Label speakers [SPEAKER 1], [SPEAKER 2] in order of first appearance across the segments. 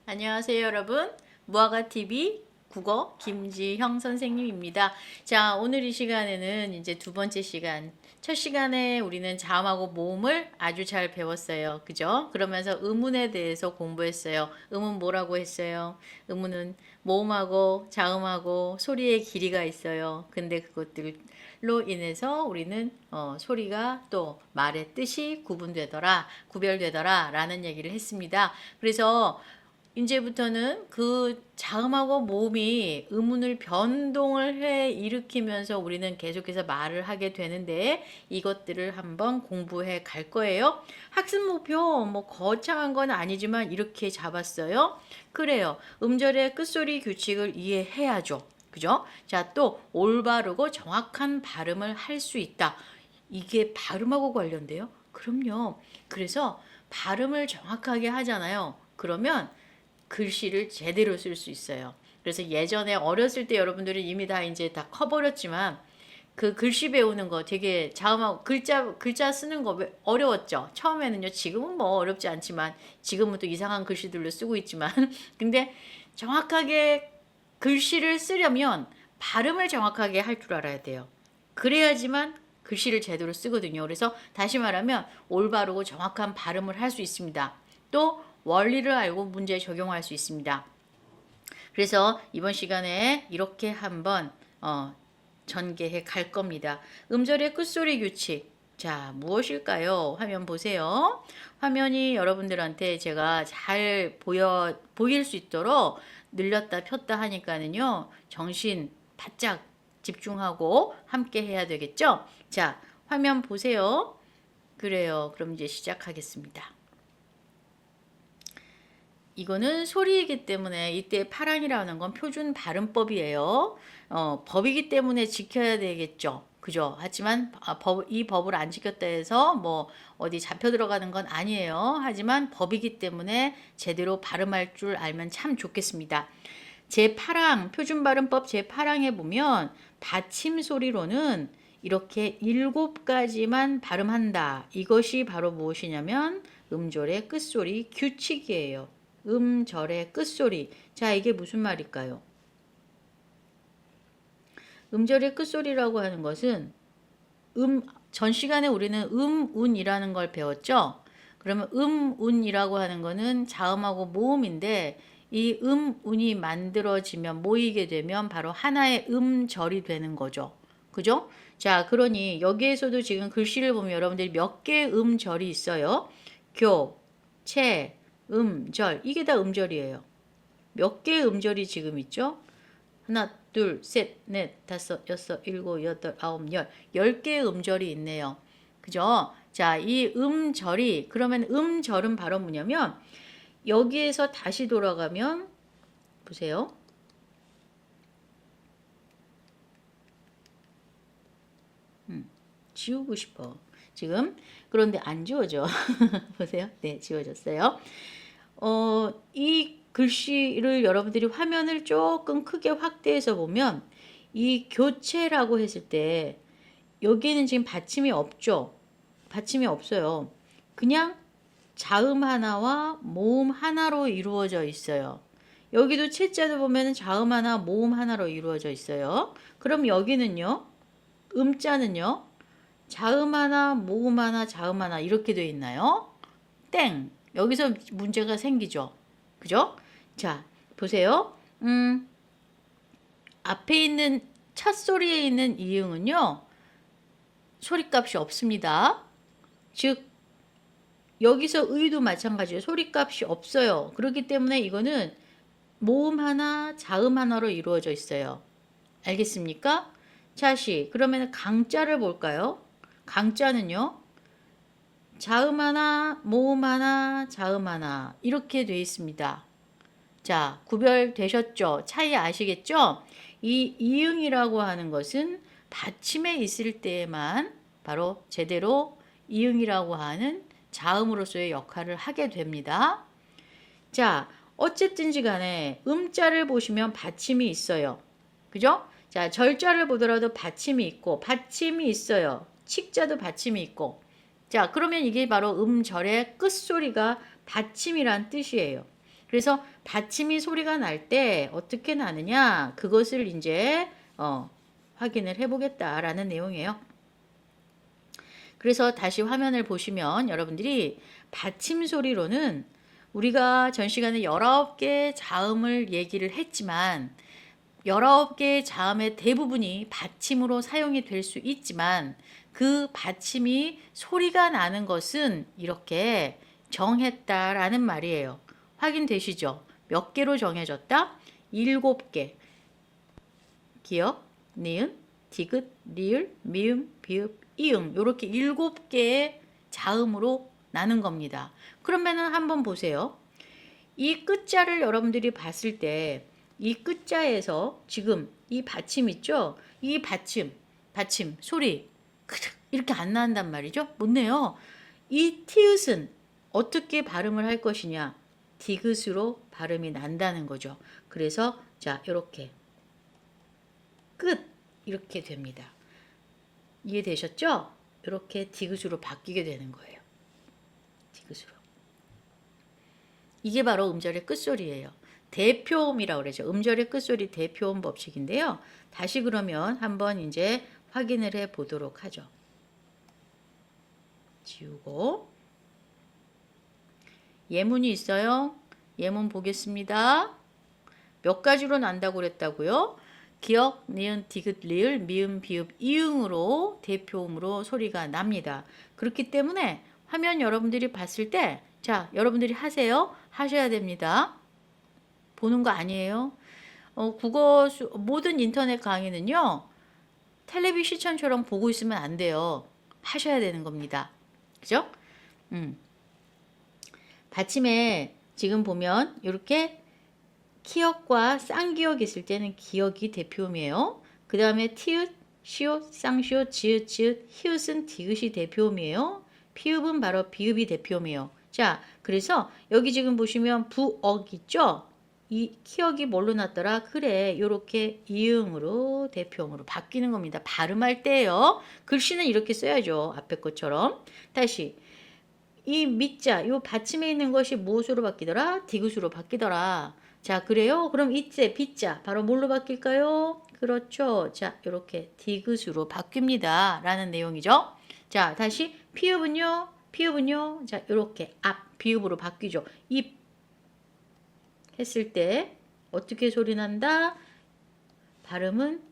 [SPEAKER 1] 안녕하세요, 여러분. 무화과TV 국어 김지형 선생님입니다. 자, 오늘 이 시간에는 이제 두 번째 시간. 첫 시간에 우리는 자음하고 모음을 아주 잘 배웠어요. 그죠? 그러면서 의문에 대해서 공부했어요. 의문 뭐라고 했어요? 의문은 모음하고 자음하고 소리의 길이가 있어요. 근데 그것들로 인해서 우리는 소리가 또 말의 뜻이 구별되더라 라는 얘기를 했습니다. 그래서 이제부터는 그 자음하고 모음이 의문을 변동을 해 일으키면서 우리는 계속해서 말을 하게 되는데 이것들을 한번 공부해 갈 거예요. 학습 목표 뭐 거창한 건 아니지만 이렇게 잡았어요. 그래요. 음절의 끝소리 규칙을 이해해야죠. 그죠? 자, 또 올바르고 정확한 발음을 할 수 있다. 이게 발음하고 관련돼요? 그럼요. 그래서 발음을 정확하게 하잖아요. 그러면 글씨를 제대로 쓸 수 있어요. 그래서 예전에 어렸을 때 여러분들은 이미 다 이제 다 커버렸지만 그 글씨 배우는 거 되게 자음하고 글자 쓰는 거 어려웠죠. 처음에는요. 지금은 뭐 어렵지 않지만 지금은 또 이상한 글씨들로 쓰고 있지만 근데 정확하게 글씨를 쓰려면 발음을 정확하게 할 줄 알아야 돼요. 그래야지만 글씨를 제대로 쓰거든요. 그래서 다시 말하면 올바르고 정확한 발음을 할 수 있습니다. 또 원리를 알고 문제에 적용할 수 있습니다. 그래서 이번 시간에 이렇게 한번 전개해 갈 겁니다. 음절의 끝소리 규칙. 자, 무엇일까요? 화면 보세요. 화면이 여러분들한테 제가 잘 보일 수 있도록 늘렸다 폈다 하니까는요. 정신 바짝 집중하고 함께 해야 되겠죠? 자, 화면 보세요. 그래요. 그럼 이제 시작하겠습니다. 이거는 소리이기 때문에 이때 파랑이라는 건 표준 발음법이에요. 법이기 때문에 지켜야 되겠죠. 그죠? 하지만 이 법을 안 지켰다 해서 뭐 어디 잡혀 들어가는 건 아니에요. 하지만 법이기 때문에 제대로 발음할 줄 알면 참 좋겠습니다. 제8항 표준 발음법 제8항에 보면 받침 소리로는 이렇게 7가지만 발음한다. 이것이 바로 무엇이냐면 음절의 끝소리 규칙이에요. 음절의 끝소리. 자, 이게 무슨 말일까요? 음절의 끝소리라고 하는 것은 전 시간에 우리는 운이라는 걸 배웠죠? 그러면 운이라고 하는 거는 자음하고 모음인데 이 운이 만들어지면 모이게 되면 바로 하나의 음절이 되는 거죠. 그죠? 자, 그러니 여기에서도 지금 글씨를 보면 여러분들이 몇 개의 음절이 있어요. 교, 채, 음절. 이게 다 음절이에요. 몇 개의 음절이 지금 있죠? 하나, 둘, 셋, 넷, 다섯, 여섯, 일곱, 여덟, 아홉, 열. 10개의 음절이 있네요. 그죠? 자, 이 음절이, 그러면 음절은 바로 뭐냐면, 여기에서 다시 돌아가면, 보세요. 지우고 싶어. 지금. 그런데 안 지워져. 보세요. 네, 지워졌어요. 이 글씨를 여러분들이 화면을 조금 크게 확대해서 보면 이 교체라고 했을 때 여기에는 지금 받침이 없죠. 받침이 없어요. 그냥 자음 하나와 모음 하나로 이루어져 있어요. 여기도 채자도 보면 자음 하나, 모음 하나로 이루어져 있어요. 그럼 여기는요. 음자는요. 자음 하나, 모음 하나, 자음 하나 이렇게 되어 있나요? 땡. 여기서 문제가 생기죠. 그죠? 자, 보세요. 앞에 있는 첫 소리에 있는 이응은요. 소리값이 없습니다. 즉 여기서 의도 마찬가지예요. 소리값이 없어요. 그렇기 때문에 이거는 모음 하나, 자음 하나로 이루어져 있어요. 알겠습니까? 자시, 그러면 강자를 볼까요? 강자는요. 자음 하나, 모음 하나, 자음 하나 이렇게 되어 있습니다. 자, 구별되셨죠? 차이 아시겠죠? 이 이응이라고 하는 것은 받침에 있을 때에만 바로 제대로 이응이라고 하는 자음으로서의 역할을 하게 됩니다. 자, 어쨌든지 간에 음자를 보시면 받침이 있어요. 그죠? 자, 절자를 보더라도 받침이 있고 받침이 있어요. 칙자도 받침이 있고. 자, 그러면 이게 바로 음절의 끝소리가 받침이란 뜻이에요. 그래서 받침이 소리가 날 때 어떻게 나느냐 그것을 이제 확인을 해보겠다라는 내용이에요. 그래서 다시 화면을 보시면 여러분들이 받침 소리로는 우리가 전 시간에 19개 자음을 얘기를 했지만 19개의 자음의 대부분이 받침으로 사용이 될 수 있지만 그 받침이 소리가 나는 것은 이렇게 정했다라는 말이에요. 확인되시죠? 몇 개로 정해졌다? 7개. 기역, 니은, 디귿, 리을, 미음, 비읍, 이응 이렇게 7개의 자음으로 나는 겁니다. 그러면은 한번 보세요. 이 끝자를 여러분들이 봤을 때 이 끝자에서 지금 이 받침 있죠? 이 받침 소리 이렇게 안 나온단 말이죠? 못 내요. 이 티읕은 어떻게 발음을 할 것이냐? 디귿으로 발음이 난다는 거죠. 그래서 자 이렇게 끝 이렇게 됩니다. 이해되셨죠? 이렇게 디귿으로 바뀌게 되는 거예요. 디귿으로. 이게 바로 음절의 끝소리예요. 대표음이라고 그러죠. 음절의 끝소리 대표음 법칙인데요. 다시 그러면 한번 이제 확인을 해 보도록 하죠. 지우고 예문이 있어요. 예문 보겠습니다. 몇 가지로 난다고 그랬다고요? 기역, 니은, 디귿, 리을, 미음, 비읍, 이응으로 대표음으로 소리가 납니다. 그렇기 때문에 화면 여러분들이 봤을 때 자, 여러분들이 하셔야 됩니다. 보는 거 아니에요. 모든 인터넷 강의는요. 텔레비 시청처럼 보고 있으면 안 돼요. 하셔야 되는 겁니다. 그죠? 받침에 지금 보면 이렇게 키역과 쌍기역 있을 때는 기역이 대표음이에요. 그 다음에 티읕, 시옷, 쌍시옷, 지읒, 지읒, 히읗은 디귿이 대표음이에요. 피읍은 바로 비읍이 대표음이에요. 자, 그래서 여기 지금 보시면 부억 있죠? 이 키역이 뭘로 났더라? 그래, 요렇게 이응으로 대표음으로 바뀌는 겁니다. 발음할 때요. 글씨는 이렇게 써야죠. 앞에 것처럼. 다시 이 밑자, 요 받침에 있는 것이 무엇으로 바뀌더라? 디귿으로 바뀌더라. 자, 그래요? 그럼 이제 빗자 바로 뭘로 바뀔까요? 그렇죠. 자, 이렇게 디귿으로 바뀝니다. 라는 내용이죠. 자, 다시 피읍은요. 자, 이렇게 앞 비읍으로 바뀌죠. 입 했을 때 어떻게 소리 난다? 발음은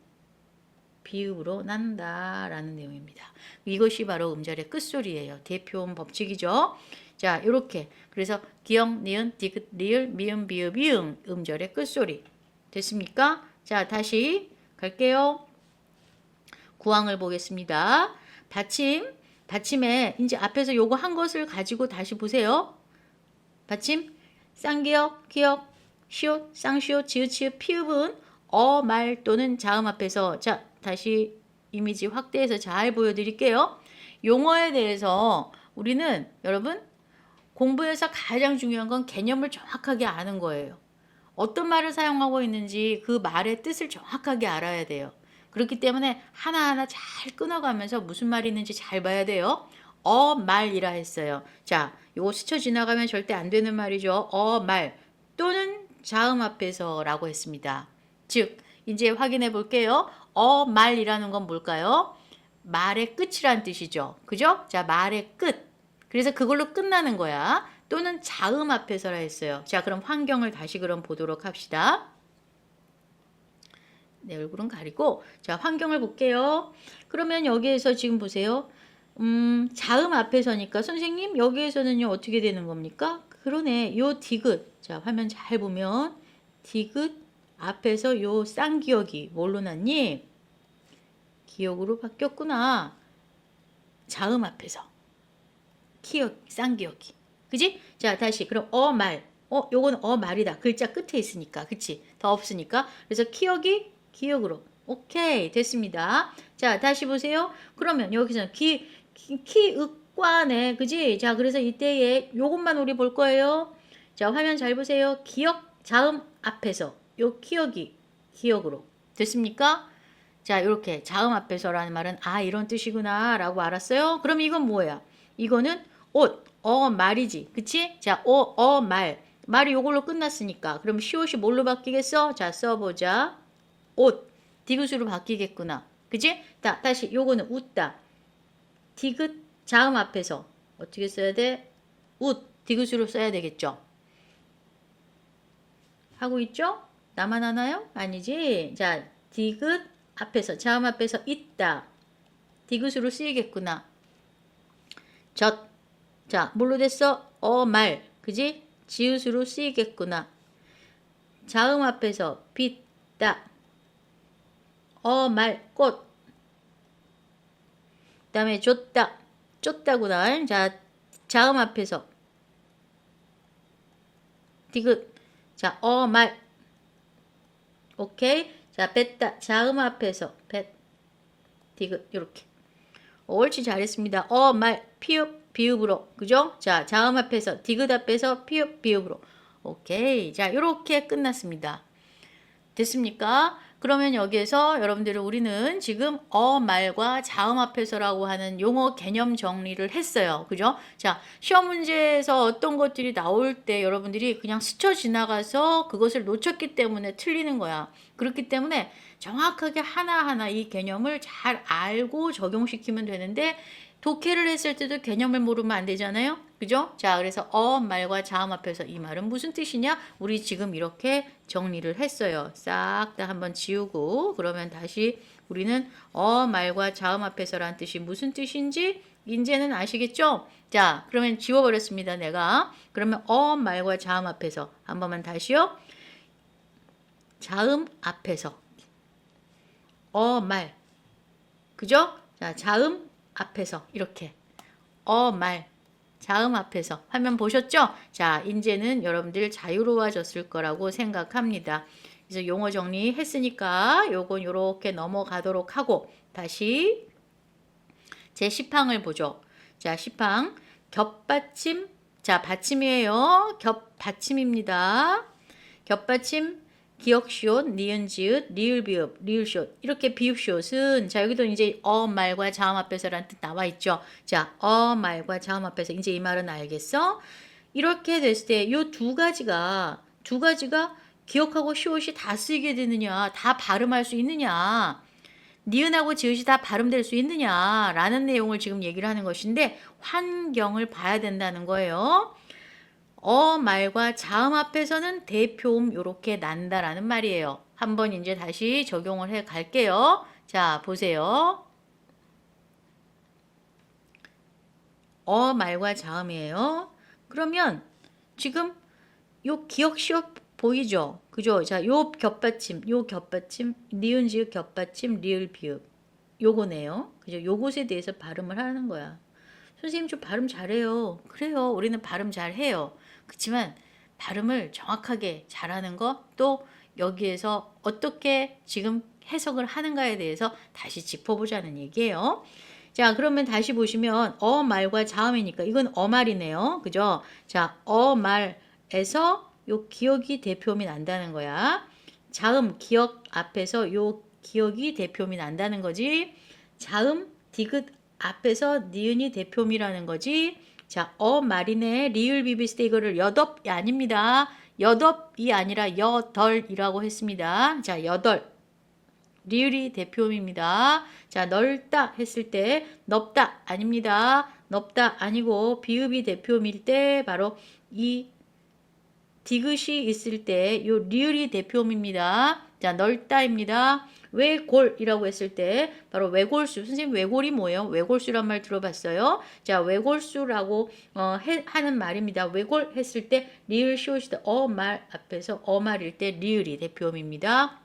[SPEAKER 1] 비읍으로 난다 라는 내용입니다. 이것이 바로 음절의 끝소리예요. 대표음 법칙이죠. 자, 이렇게 그래서 기역, 니은, 디귿, 리을, 미음, 비읍, 이응 음절의 끝소리 됐습니까? 자, 다시 갈게요. 구항을 보겠습니다. 받침에 이제 앞에서 요거 한 것을 가지고 다시 보세요. 받침 쌍기역, 기역, 시옷, 쌍시옷, 지읒, 치읒, 피읍은 말 또는 자음 앞에서 자 다시 이미지 확대해서 잘 보여드릴게요. 용어에 대해서 우리는 여러분 공부에서 가장 중요한 건 개념을 정확하게 아는 거예요. 어떤 말을 사용하고 있는지 그 말의 뜻을 정확하게 알아야 돼요. 그렇기 때문에 하나하나 잘 끊어가면서 무슨 말이 있는지 잘 봐야 돼요. 말이라 했어요. 자, 요거 스쳐 지나가면 절대 안 되는 말이죠. 말 또는 자음 앞에서 라고 했습니다. 즉 이제 확인해 볼게요. 말이라는 건 뭘까요? 말의 끝이란 뜻이죠. 그죠? 자, 말의 끝. 그래서 그걸로 끝나는 거야. 또는 자음 앞에서라 했어요. 자, 그럼 환경을 다시 그럼 보도록 합시다. 내 얼굴은 가리고 자, 환경을 볼게요. 그러면 여기에서 지금 보세요. 자음 앞에서니까 선생님 여기에서는요 어떻게 되는 겁니까? 그러네. 요 디귿. 자, 화면 잘 보면 디귿 앞에서 요 쌍기역이 뭘로 났니? 기역으로 바뀌었구나. 자음 앞에서 기역, 쌍기역이. 그지? 자, 다시 그럼 말. 요거는 말이다. 글자 끝에 있으니까. 그치? 더 없으니까. 그래서 기역이 기역으로. 오케이. 됐습니다. 자, 다시 보세요. 그러면 여기서 키읔과네. 그지? 자, 그래서 이때에 요것만 우리 볼 거예요. 자, 화면 잘 보세요. 기역, 자음 앞에서. 요 기역이 기역으로. 됐습니까? 자, 이렇게 자음 앞에서라는 말은 이런 뜻이구나 라고 알았어요. 그럼 이건 뭐야? 이거는 옷, 말이지. 그치? 자, 말. 말이 요걸로 끝났으니까. 그럼 시옷이 뭘로 바뀌겠어? 자, 써보자. 옷. 디귿으로 바뀌겠구나. 그지? 다시 요거는 웃다. 디귿 자음 앞에서 어떻게 써야 돼? 웃. 디귿으로 써야 되겠죠? 하고 있죠? 나만 하나요? 아니지? 자, 디귿 앞에서 자음 앞에서 있다. 디귿으로 쓰이겠구나. 젖. 자, 뭘로 됐어? 말. 그지? 지읒으로 쓰이겠구나. 자음 앞에서 빗다. 말. 꽃. 그 다음에 줬다. 쫓다구나. 자, 자음 앞에서 디귿. 자, 말. 오케이. 자, 뱉다. 자음 앞에서 디귿. 요렇게. 옳지, 잘했습니다. 말. 피읍, 비읍으로. 그죠? 자, 자음 앞에서 디귿 앞에서 피읍, 비읍으로. 오케이. 자, 요렇게 끝났습니다. 됐습니까? 그러면 여기에서 여러분들은 우리는 지금 말과 자음 앞에서라고 하는 용어 개념 정리를 했어요. 그죠? 자, 시험 문제에서 어떤 것들이 나올 때 여러분들이 그냥 스쳐 지나가서 그것을 놓쳤기 때문에 틀리는 거야. 그렇기 때문에 정확하게 하나하나 이 개념을 잘 알고 적용시키면 되는데 독해를 했을 때도 개념을 모르면 안 되잖아요. 그죠? 자, 그래서 말과 자음 앞에서 이 말은 무슨 뜻이냐? 우리 지금 이렇게 정리를 했어요. 싹 다 한번 지우고 그러면 다시 우리는 말과 자음 앞에서라는 뜻이 무슨 뜻인지 이제는 아시겠죠? 자, 그러면 지워버렸습니다. 내가. 그러면 말과 자음 앞에서 한 번만 다시요. 자음 앞에서 말. 그죠? 자, 자음 앞에서 이렇게 말 자음 앞에서 화면 보셨죠? 자, 이제는 여러분들 자유로워졌을 거라고 생각합니다. 그래서 용어 정리했으니까 요건 요렇게 넘어가도록 하고 다시 제 시팡을 보죠. 자, 시팡 겹받침. 자, 받침이에요. 겹받침입니다. 겹받침 기역시옷, 니은지읒, 리을비읍, 리을시옷 이렇게 비읍시옷은 자 여기도 이제 말과 자음 앞에서라는 뜻 나와 있죠. 자, 말과 자음 앞에서 이제 이 말은 알겠어? 이렇게 됐을 때 요 두 가지가 기역하고 시옷이 다 쓰이게 되느냐, 다 발음할 수 있느냐, 니은하고 지읒이 다 발음될 수 있느냐라는 내용을 지금 얘기를 하는 것인데 환경을 봐야 된다는 거예요. 말과 자음 앞에서는 대표음 이렇게 난다라는 말이에요. 한번 이제 다시 적용을 해 갈게요. 자, 보세요. 말과 자음이에요. 그러면 지금 요 기역시옷 보이죠? 그죠? 자, 요 겹받침, 니은 지읒 겹받침, 리을 비읍. 요거네요. 그죠? 요것에 대해서 발음을 하는 거야. 선생님 좀 발음 잘해요. 그래요. 우리는 발음 잘해요. 그렇지만 발음을 정확하게 잘하는 거 또 여기에서 어떻게 지금 해석을 하는가에 대해서 다시 짚어보자는 얘기예요. 자, 그러면 다시 보시면 말과 자음이니까 이건 말이네요. 그죠? 자, 말에서 요 기억이 대표음이 난다는 거야. 자음 기억 앞에서 요 기억이 대표음이 난다는 거지. 자음 디귿 앞에서 니은이 대표음이라는 거지. 자, 말이네. 리을 비비스 때 이거를 여덟이 아닙니다. 여덟이 아니라 여덜이라고 했습니다. 자, 여덟. 리을이 대표음입니다. 자, 넓다 했을 때 넓다 아닙니다. 넓다 아니고 비읍이 대표음일 때 바로 이 디귿이 있을 때 요 리을이 대표음입니다. 자, 넓다입니다. 외골이라고 했을 때 바로 외골수. 선생님 외골이 뭐예요? 외골수란 말 들어봤어요? 자, 외골수라고 하는 말입니다. 외골 했을 때 리을 시옷이다. 말 앞에서 말일 때 리을이 대표음입니다.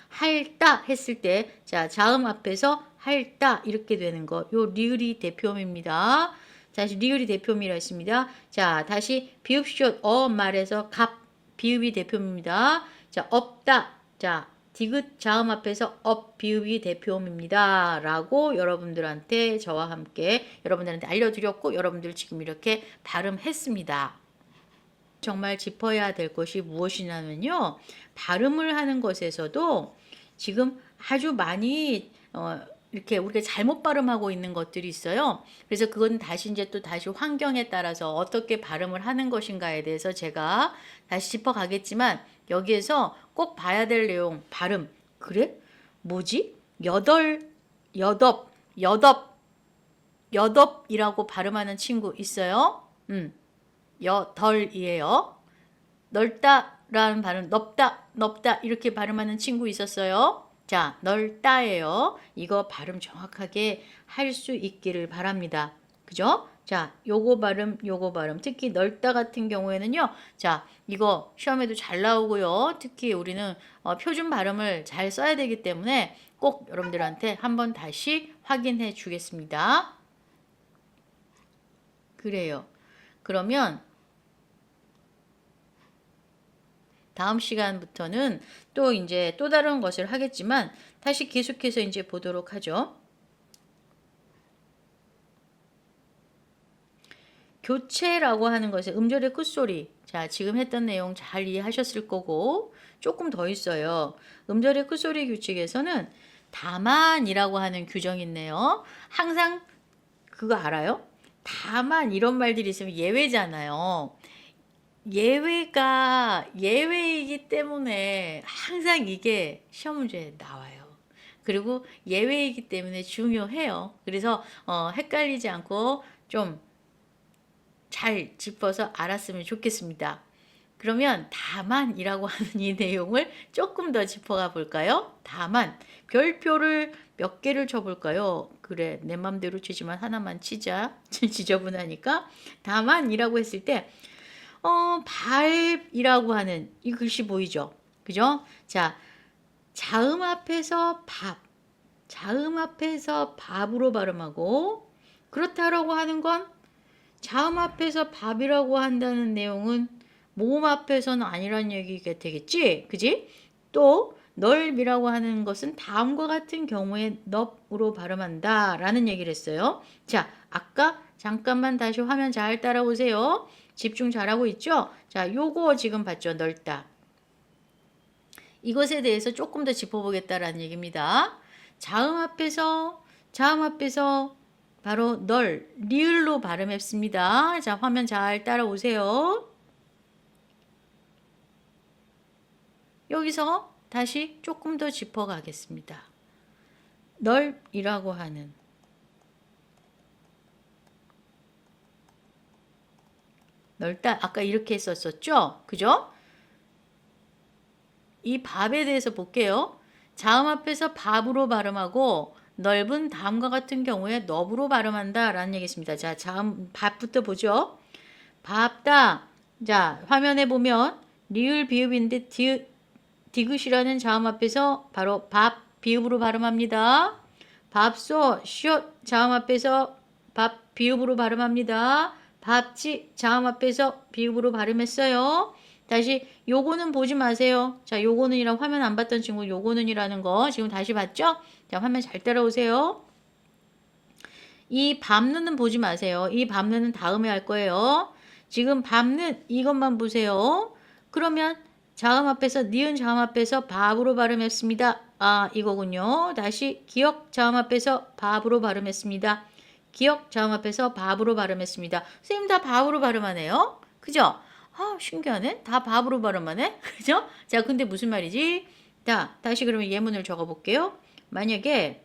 [SPEAKER 1] 할다 했을 때 자, 자음 앞에서 할다 이렇게 되는 거. 요 리을이 대표음입니다. 다시 리을이 대표음이라 했습니다. 자, 다시 비읍시옷 말에서 갑 비읍이 대표음입니다. 자, 없다. 자, 디귿 자음 앞에서 비읍이 대표음입니다. 라고 여러분들한테 저와 함께 여러분들한테 알려드렸고 여러분들 지금 이렇게 발음했습니다. 정말 짚어야 될 것이 무엇이냐면요. 발음을 하는 것에서도 지금 아주 많이 이렇게 우리가 잘못 발음하고 있는 것들이 있어요. 그래서 그건 다시 이제 또 다시 환경에 따라서 어떻게 발음을 하는 것인가에 대해서 제가 다시 짚어가겠지만 여기에서 꼭 봐야 될 내용 발음. 그래? 뭐지? 여덟, 여덟이라고 발음하는 친구 있어요. 여덜이에요. 넓다라는 발음, 넓다 이렇게 발음하는 친구 있었어요. 자, 넓다예요. 이거 발음 정확하게 할 수 있기를 바랍니다. 그죠? 자, 요거 발음. 특히 넓다 같은 경우에는요. 자, 이거 시험에도 잘 나오고요. 특히 우리는 표준 발음을 잘 써야 되기 때문에 꼭 여러분들한테 한번 다시 확인해 주겠습니다. 그래요. 그러면 다음 시간부터는 또 이제 또 다른 것을 하겠지만 다시 계속해서 이제 보도록 하죠. 교체라고 하는 것의 음절의 끝소리. 자, 지금 했던 내용 잘 이해하셨을 거고 조금 더 있어요. 음절의 끝소리 규칙에서는 다만이라고 하는 규정이 있네요. 항상 그거 알아요? 다만 이런 말들이 있으면 예외잖아요. 예외이기 때문에 항상 이게 시험 문제에 나와요. 그리고 예외이기 때문에 중요해요. 그래서 헷갈리지 않고 좀 잘 짚어서 알았으면 좋겠습니다. 그러면 다만이라고 하는 이 내용을 조금 더 짚어가 볼까요? 다만 별표를 몇 개를 쳐볼까요? 그래, 내 맘대로 치지만 하나만 치자. 지저분하니까. 다만이라고 했을 때 밥이라고 하는 이 글씨 보이죠? 그죠? 자, 자음 앞에서 밥으로 발음하고 그렇다라고 하는 건 자음 앞에서 밥이라고 한다는 내용은 모음 앞에서는 아니란 얘기가 되겠지? 그지? 또 넓이라고 하는 것은 다음과 같은 경우에 넙으로 발음한다 라는 얘기를 했어요. 자, 아까 잠깐만 다시 화면 잘 따라오세요. 집중 잘하고 있죠? 자, 요거 지금 봤죠? 넓다. 이것에 대해서 조금 더 짚어보겠다라는 얘기입니다. 자음 앞에서 바로 리을로 발음했습니다. 자, 화면 잘 따라오세요. 여기서 다시 조금 더 짚어가겠습니다. 넓이라고 하는 넓다 아까 이렇게 했었죠? 그죠? 이 밥에 대해서 볼게요. 자음 앞에서 밥으로 발음하고 넓은 다음과 같은 경우에 넙으로 발음한다 라는 얘기입니다. 자, 자음 밥부터 보죠. 밥다. 자, 화면에 보면 리을 비읍인데 디귿이라는 자음 앞에서 바로 밥 비읍으로 발음합니다. 밥소 숏 자음 앞에서 밥 비읍으로 발음합니다. 밥지 자음 앞에서 비읍으로 발음했어요. 다시 요거는 보지 마세요. 자, 요거는이랑 화면 안 봤던 친구 요거는이라는 거 지금 다시 봤죠? 자, 화면 잘 따라오세요. 이 밤는은 보지 마세요. 이 밤는은 다음에 할 거예요. 지금 밤는 이것만 보세요. 그러면 자음 앞에서 니은 자음 앞에서 밥으로 발음했습니다. 아, 이거군요. 다시 기억 자음 앞에서 밥으로 발음했습니다. 기억 자음 앞에서 밥으로 발음했습니다. 선생님 다 밥으로 발음하네요. 그죠? 아, 신기하네. 다 밥으로 발음하네. 그죠? 자, 근데 무슨 말이지? 자, 다시 그러면 예문을 적어 볼게요. 만약에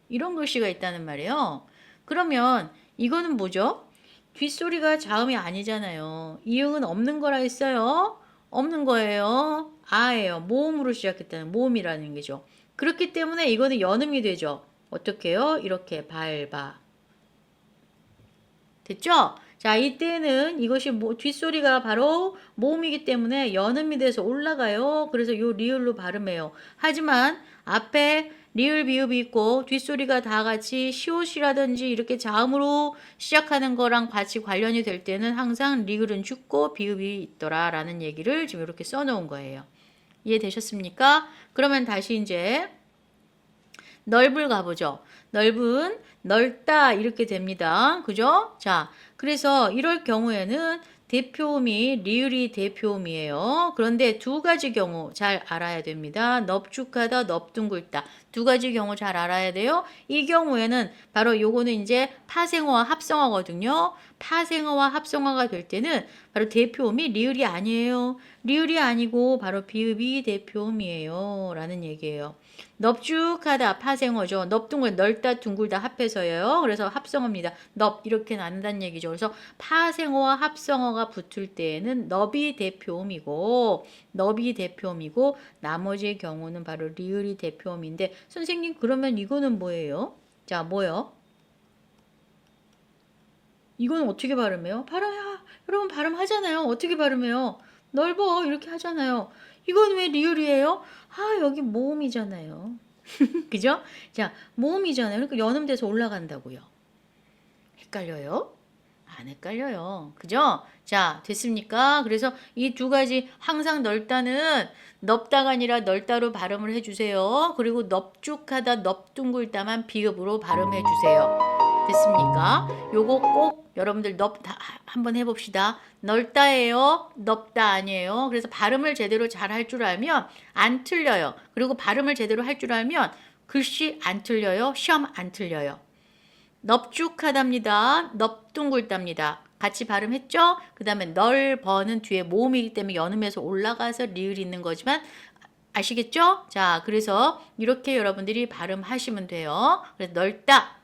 [SPEAKER 1] 이런 글씨가 있다는 말이에요. 그러면 이거는 뭐죠? 뒷소리가 자음이 아니잖아요. 이응은 없는 거라 했어요. 없는 거예요. 아예요. 모음으로 시작했다는 모음이라는 게죠. 그렇기 때문에 이거는 연음이 되죠. 어떻게 해요? 이렇게 밟아. 됐죠? 자, 이때는 이것이 뒷소리가 바로 모음이기 때문에 연음이 돼서 올라가요. 그래서 요 리을로 발음해요. 하지만 앞에 리을 비읍이 있고 뒷소리가 다 같이 시옷이라든지 이렇게 자음으로 시작하는 거랑 같이 관련이 될 때는 항상 리을은 죽고 비읍이 있더라 라는 얘기를 지금 이렇게 써놓은 거예요. 이해되셨습니까? 그러면 다시 이제 넓을 가보죠. 넓다 이렇게 됩니다. 그죠? 자, 그래서 이럴 경우에는 대표음이 리을이 대표음이에요. 그런데 두 가지 경우 잘 알아야 됩니다. 넙죽하다, 넙둥글다. 두 가지 경우 잘 알아야 돼요. 이 경우에는 바로 요거는 이제 파생어와 합성어거든요. 파생어와 합성어가 될 때는 바로 대표음이 리을이 아니에요. 리을이 아니고 바로 비읍이 대표음이에요. 라는 얘기예요. 넙죽하다 파생어죠. 넙둥글 넓다 둥글다 합해서예요. 그래서 합성어입니다. 넙 이렇게 나눈다는 얘기죠. 그래서 파생어와 합성어가 붙을 때에는 넙이 대표음이고 나머지 경우는 바로 리을이 대표음인데 선생님 그러면 이거는 뭐예요? 자, 뭐요? 이거는 어떻게 발음해요? 여러분 발음하잖아요. 어떻게 발음해요? 넓어 이렇게 하잖아요. 이건 왜 리을이에요? 여기 모음이잖아요. 그죠? 자, 모음이잖아요. 그러니까 연음돼서 올라간다고요. 헷갈려요? 안 헷갈려요. 그죠? 자, 됐습니까? 그래서 이 두 가지 항상 넓다는 넓다가 아니라 넓다로 발음을 해주세요. 그리고 넙죽하다, 넙둥글다만 비읍으로 발음해 주세요. 됐습니까? 요거 꼭 여러분들 넓다 한번 해봅시다. 넓다예요. 넓다 아니에요. 그래서 발음을 제대로 잘 할 줄 알면 안 틀려요. 그리고 발음을 제대로 할 줄 알면 글씨 안 틀려요. 시험 안 틀려요. 넙죽하답니다. 넙둥글답니다. 같이 발음했죠? 그 다음에 넓어는 뒤에 모음이기 때문에 연음에서 올라가서 리을 있는 거지만 아시겠죠? 자, 그래서 이렇게 여러분들이 발음하시면 돼요. 그래서 넓다.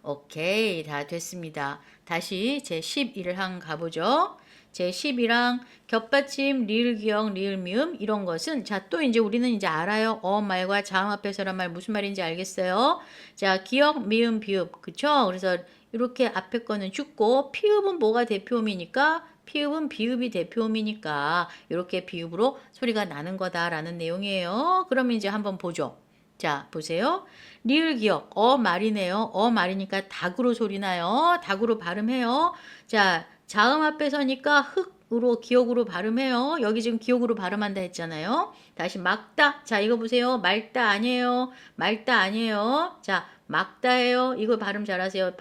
[SPEAKER 1] 오케이, 다 됐습니다. 다시 제 11항 가보죠. 제 11항 겹받침, 리을 기역, 리을 미음 이런 것은 자, 또 이제 우리는 이제 알아요. 말과 자음 앞에서란 말 무슨 말인지 알겠어요? 자, 기역, 미음, 비읍. 그쵸? 그래서 이렇게 앞에 거는 죽고 피읍은 뭐가 대표음이니까 피읍은 비읍이 대표음이니까 이렇게 비읍으로 소리가 나는 거다라는 내용이에요. 그러면 이제 한번 보죠. 자, 보세요. 리을 기역, 말이네요. 말이니까 닭으로 소리 나요. 닭으로 발음해요. 자, 자음 앞에 서니까 흑으로 기역으로 발음해요. 여기 지금 기역으로 발음한다 했잖아요. 다시 막다. 자, 이거 보세요. 말다 아니에요. 말다 아니에요. 자, 막다예요. 이거 발음 잘하세요.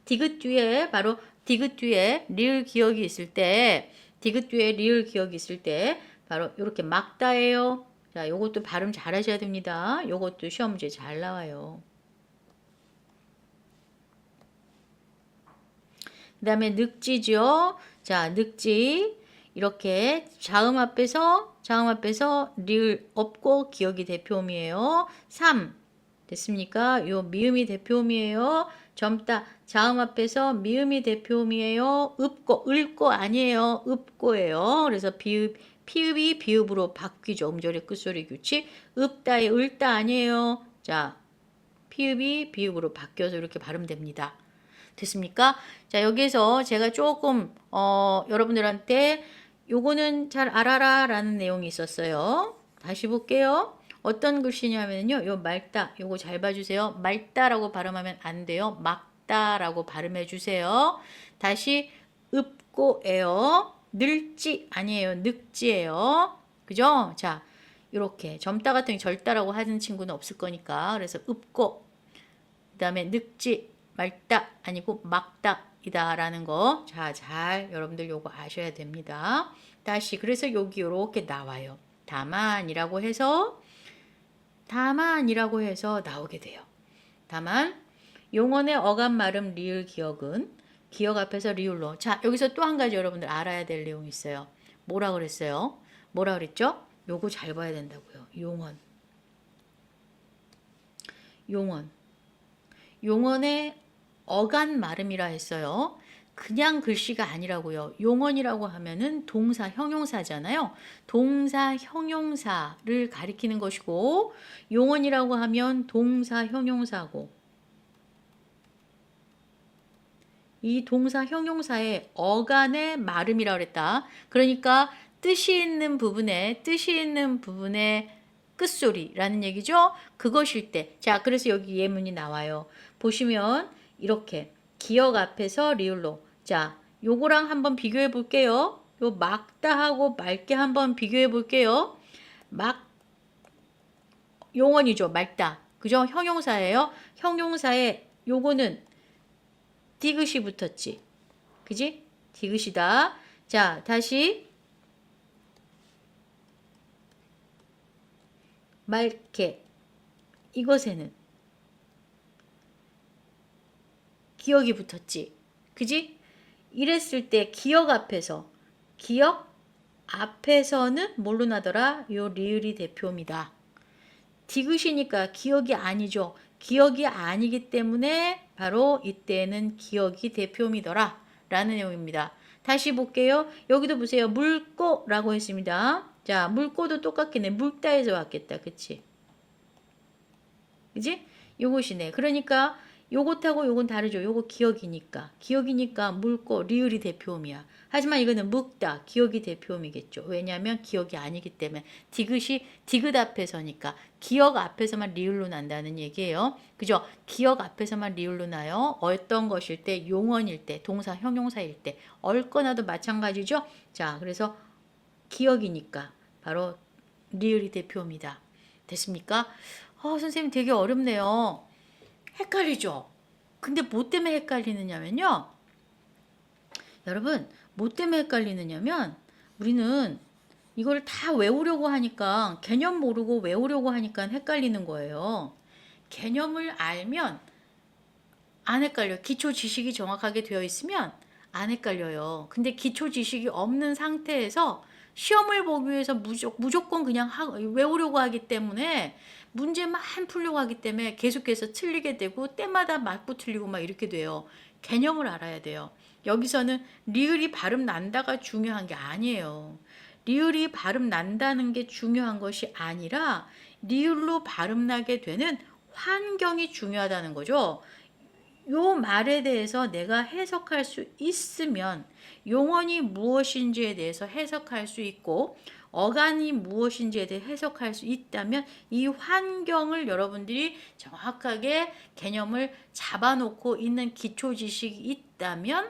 [SPEAKER 1] 디귿 뒤에 바로 디귿 뒤에 리을 기역이 있을 때 디귿 뒤에 리을 기역이 있을 때 바로 이렇게 막다예요. 자, 요것도 발음 잘 하셔야 됩니다. 요것도 시험 문제 잘 나와요. 그 다음에 늑지죠. 자, 늑지. 이렇게 자음 앞에서 리을 없고 기역이 대표음이에요. 3. 됐습니까? 요 미음이 대표음이에요. 젊다. 자음 앞에서 미음이 대표음이에요. 읊고 아니에요. 읊고예요. 그래서 피읍이 비읍으로 바뀌죠. 음절의 끝소리 규칙. 읊다의 을다 아니에요. 자, 피읍이 비읍으로 바뀌어서 이렇게 발음됩니다. 됐습니까? 자, 여기서 제가 조금 여러분들한테 요거는 잘 알아라 라는 내용이 있었어요. 다시 볼게요. 어떤 글씨냐면요. 요 말다. 요거 잘 봐주세요. 말다라고 발음하면 안 돼요. 막다라고 발음해 주세요. 다시 읍고예요. 늙지 아니에요. 늙지예요. 그죠? 자, 이렇게 젊다 같은 경우 절다라고 하는 친구는 없을 거니까. 그래서 읍고 그 다음에 늙지 말다 아니고 막다이다라는 거. 자, 잘 여러분들 요거 아셔야 됩니다. 다시 그래서 여기 이렇게 나와요. 다만이라고 해서 나오게 돼요. 다만 용언의 어감 말음 리을 기역은 기역 앞에서 리을로. 자, 여기서 또 한 가지 여러분들 알아야 될 내용이 있어요. 뭐라 그랬어요? 뭐라 그랬죠? 요거 잘 봐야 된다고요. 용언의 어간 말음이라 했어요. 그냥 글씨가 아니라고요. 용언이라고 하면은 동사 형용사잖아요. 동사 형용사를 가리키는 것이고 용언이라고 하면 동사 형용사고 이 동사 형용사의 어간의 말음이라고 그랬다. 그러니까 뜻이 있는 부분에 끝소리라는 얘기죠. 그것일 때. 자, 그래서 여기 예문이 나와요. 보시면 이렇게 기역 앞에서 리을로. 자, 요거랑 한번 비교해 볼게요. 요 막다하고 맑게 한번 비교해 볼게요. 용언이죠. 맑다. 그죠? 형용사예요. 형용사에 요거는 디귿이 붙었지. 그지? 디귿이다. 자, 다시 맑게. 이것에는 기억이 붙었지. 그지? 이랬을 때 기억 앞에서는 뭘로 나더라? 요 리을이 대표입니다. 디귿이니까 기억이 아니죠. 기억이 아니기 때문에 바로 이때는 기억이 대표이더라 라는 내용입니다. 다시 볼게요. 여기도 보세요. 묽고라고 했습니다. 자, 묽고도 똑같겠네. 묽다에서 왔겠다. 그치? 그지? 요것이네. 그러니까 요것하고 요건 다르죠. 요거 기억이니까. 기억이니까 묽고 리을이 대표음이야. 하지만 이거는 묵다. 기억이 대표음이겠죠. 왜냐하면 기억이 아니기 때문에. 디귿이 디귿 앞에서니까. 기억 앞에서만 리을로 난다는 얘기예요. 그죠? 기억 앞에서만 리을로 나요. 어떤 것일 때, 용언일 때, 동사, 형용사일 때. 얽거나도 마찬가지죠. 자, 그래서 기억이니까 바로 리을이 대표입니다. 됐습니까? 선생님 되게 어렵네요. 헷갈리죠? 근데 뭐 때문에 헷갈리느냐면요. 여러분, 뭐 때문에 헷갈리느냐면 우리는 이걸 다 외우려고 하니까 개념 모르고 외우려고 하니까 헷갈리는 거예요. 개념을 알면 안 헷갈려요. 기초 지식이 정확하게 되어 있으면 안 헷갈려요. 근데 기초 지식이 없는 상태에서 시험을 보기 위해서 무조건 그냥 외우려고 하기 때문에 문제만 풀려고 하기 때문에 계속해서 틀리게 되고 때마다 맞고 틀리고 막 이렇게 돼요. 개념을 알아야 돼요. 여기서는 리을이 발음 난다가 중요한 게 아니에요. 리을이 발음 난다는 게 중요한 것이 아니라 리을로 발음 나게 되는 환경이 중요하다는 거죠. 요 말에 대해서 내가 해석할 수 있으면 용언이 무엇인지에 대해서 해석할 수 있고 어간이 무엇인지에 대해 해석할 수 있다면 이 환경을 여러분들이 정확하게 개념을 잡아놓고 있는 기초 지식이 있다면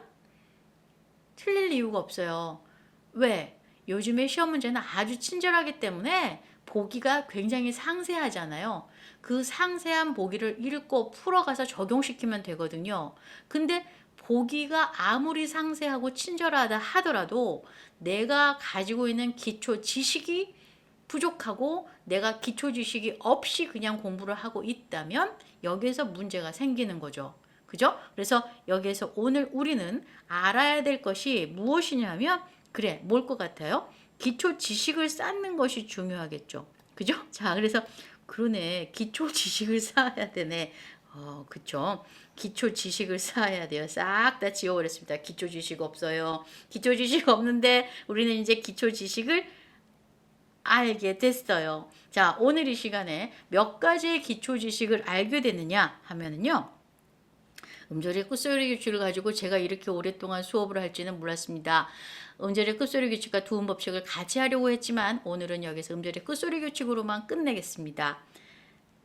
[SPEAKER 1] 틀릴 이유가 없어요. 왜? 요즘에 시험 문제는 아주 친절하기 때문에 보기가 굉장히 상세하잖아요. 그 상세한 보기를 읽고 풀어가서 적용시키면 되거든요. 근데 보기가 아무리 상세하고 친절하다 하더라도 내가 가지고 있는 기초 지식이 부족하고 내가 기초 지식이 없이 그냥 공부를 하고 있다면 여기에서 문제가 생기는 거죠. 그죠? 그래서 여기에서 오늘 우리는 알아야 될 것이 무엇이냐면 그래, 뭘 것 같아요? 기초 지식을 쌓는 것이 중요하겠죠. 그죠? 자, 그래서 그러네. 기초 지식을 쌓아야 되네. 그쵸. 기초 지식을 쌓아야 돼요. 싹 다 지워버렸습니다. 기초 지식 없어요. 기초 지식 없는데 우리는 이제 기초 지식을 알게 됐어요. 자, 오늘 이 시간에 몇 가지의 기초 지식을 알게 됐느냐 하면은요. 음절의 끝소리 규칙을 가지고 제가 이렇게 오랫동안 수업을 할지는 몰랐습니다. 음절의 끝소리 규칙과 두음 법칙을 같이 하려고 했지만 오늘은 여기서 음절의 끝소리 규칙으로만 끝내겠습니다.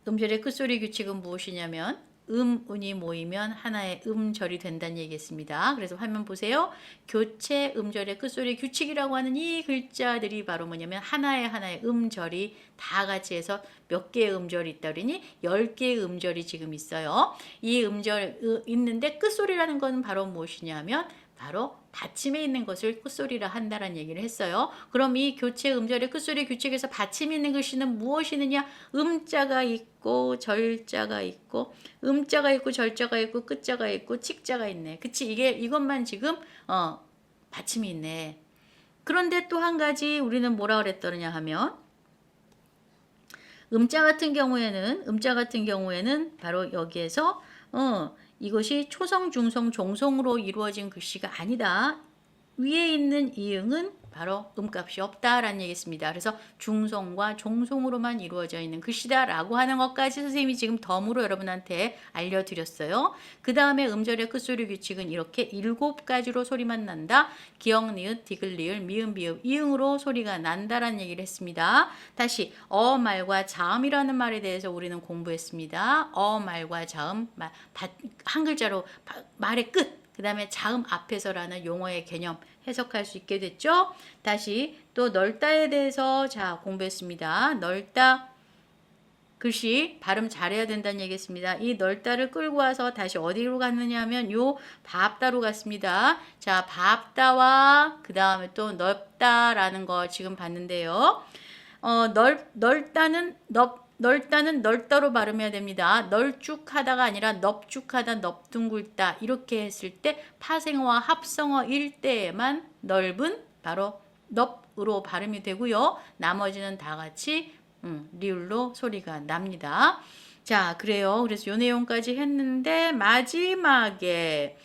[SPEAKER 1] 음절의 끝소리 규칙은 무엇이냐면 음운이 모이면 하나의 음절이 된다는 얘기겠습니다. 그래서 화면 보세요. 교체 음절의 끝소리 규칙이라고 하는 이 글자들이 바로 뭐냐면 하나의 음절이 다 같이 해서 몇 개의 음절이 있다 그러니 10개의 음절이 지금 있어요. 이 음절 있는데 끝소리라는 것은 바로 무엇이냐면 바로 받침에 있는 것을 끝소리라 한다라는 얘기를 했어요. 그럼 이 교체 음절의 끝소리 규칙에서 받침이 있는 글씨는 무엇이느냐? 음자가 있고 절자가 있고 음자가 있고 절자가 있고 끝자가 있고 칙자가 있네. 그치? 이것만 지금 받침이 있네. 그런데 또 한 가지 우리는 뭐라 그랬더냐 하면 음자 같은 경우에는 바로 여기에서 이것이 초성, 중성, 종성으로 이루어진 글씨가 아니다. 위에 있는 이응은 바로 음값이 없다라는 얘기겠습니다. 그래서 중성과 종성으로만 이루어져 있는 글씨다라고 하는 것까지 선생님이 지금 덤으로 여러분한테 알려드렸어요. 그 다음에 음절의 끝소리 규칙은 이렇게 7가지로 소리만 난다. 기역, 니읒, 디귿, 리을, 미음, 비읍, 이응으로 소리가 난다라는 얘기를 했습니다. 다시 말과 자음이라는 말에 대해서 우리는 공부했습니다. 말과 자음, 한 글자로 말의 끝. 그 다음에 자음 앞에서라는 용어의 개념 해석할 수 있게 됐죠. 다시 또 넓다에 대해서 공부했습니다. 넓다 글씨 발음 잘해야 된다는 얘기겠습니다. 이 넓다를 끌고 와서 다시 어디로 갔느냐 하면 요 밥다로 갔습니다. 자, 밥다와 그 다음에 또 넓다라는 거 지금 봤는데요. 넓다는 넓다로 발음해야 됩니다. 널쭉하다가 아니라 넙죽하다, 넙둥글다 이렇게 했을 때 파생어와 합성어일 때에만 넓은 바로 넙으로 발음이 되고요. 나머지는 다 같이 리을로 소리가 납니다. 자, 그래요. 그래서 요 내용까지 했는데 마지막에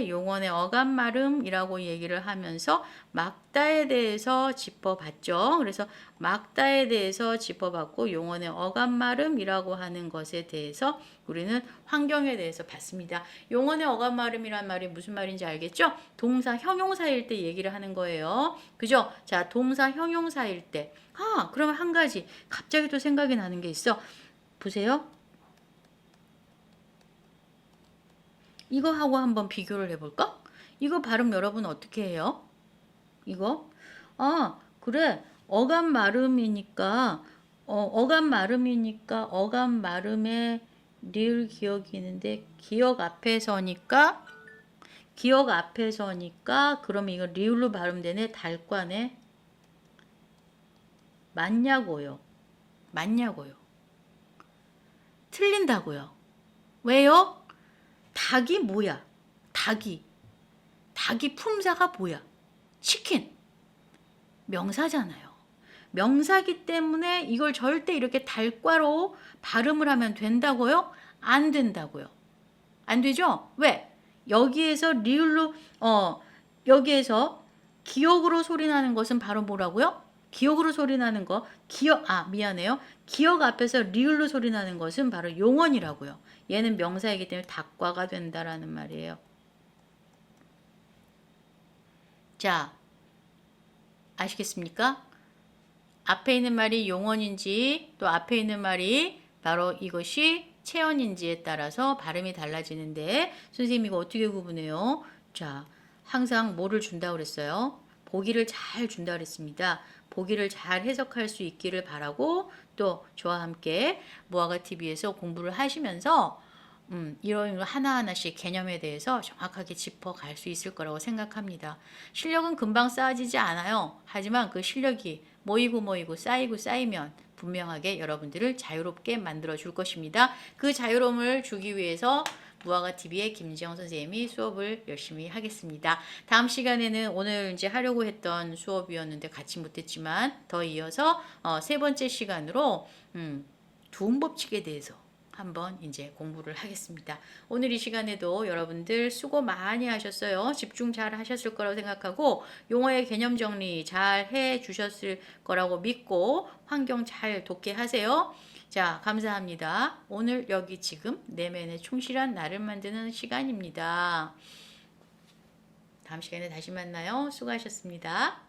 [SPEAKER 1] 용언의 어감마름이라고 얘기를 하면서 막다에 대해서 짚어봤죠. 그래서 막다에 대해서 짚어봤고 용언의 어감마름이라고 하는 것에 대해서 우리는 환경에 대해서 봤습니다. 용언의 어감마름이란 말이 무슨 말인지 알겠죠? 동사 형용사일 때 얘기를 하는 거예요. 그죠? 자, 동사 형용사일 때. 그러면 한 가지 갑자기 또 생각이 나는 게 있어. 보세요. 이거하고 한번 비교를 해볼까? 이거 발음 여러분 어떻게 해요? 이거? 그래. 어감 마름이니까 어감 마름에 리을 기억이 있는데 기억 앞에서니까 그러면 이거 리을로 발음되네. 달과네. 맞냐고요. 틀린다고요. 왜요? 닭이 뭐야? 닭이 품사가 뭐야? 치킨. 명사잖아요. 명사기 때문에 이걸 절대 이렇게 달과로 발음을 하면 된다고요? 안 된다고요. 안 되죠? 왜? 여기에서 리을로 여기에서 기억으로 소리 나는 것은 바로 뭐라고요? 기억으로 소리 나는 거 미안해요. 기억 앞에서 리을로 소리 나는 것은 바로 용언이라고요. 얘는 명사이기 때문에 닭과가 된다라는 말이에요. 자, 아시겠습니까? 앞에 있는 말이 용언인지 또 앞에 있는 말이 바로 이것이 체언인지에 따라서 발음이 달라지는데 선생님이 이거 어떻게 구분해요? 자, 항상 뭐를 준다고 그랬어요? 보기를 잘 준다고 그랬습니다. 보기를 잘 해석할 수 있기를 바라고 또 저와 함께 무화과TV에서 공부를 하시면서 이런 거 하나하나씩 개념에 대해서 정확하게 짚어갈 수 있을 거라고 생각합니다. 실력은 금방 쌓아지지 않아요. 하지만 그 실력이 모이고 쌓이면 분명하게 여러분들을 자유롭게 만들어 줄 것입니다. 그 자유로움을 주기 위해서 무화과TV의 김지영 선생님이 수업을 열심히 하겠습니다. 다음 시간에는 오늘 이제 하려고 했던 수업이었는데 같이 못했지만 더 이어서 세 번째 시간으로 두음법칙에 대해서 한번 이제 공부를 하겠습니다. 오늘 이 시간에도 여러분들 수고 많이 하셨어요. 집중 잘 하셨을 거라고 생각하고 용어의 개념 정리 잘 해 주셨을 거라고 믿고 환경 잘 돕게 하세요. 자, 감사합니다. 오늘 여기 지금 내면의 충실한 나를 만드는 시간입니다. 다음 시간에 다시 만나요. 수고하셨습니다.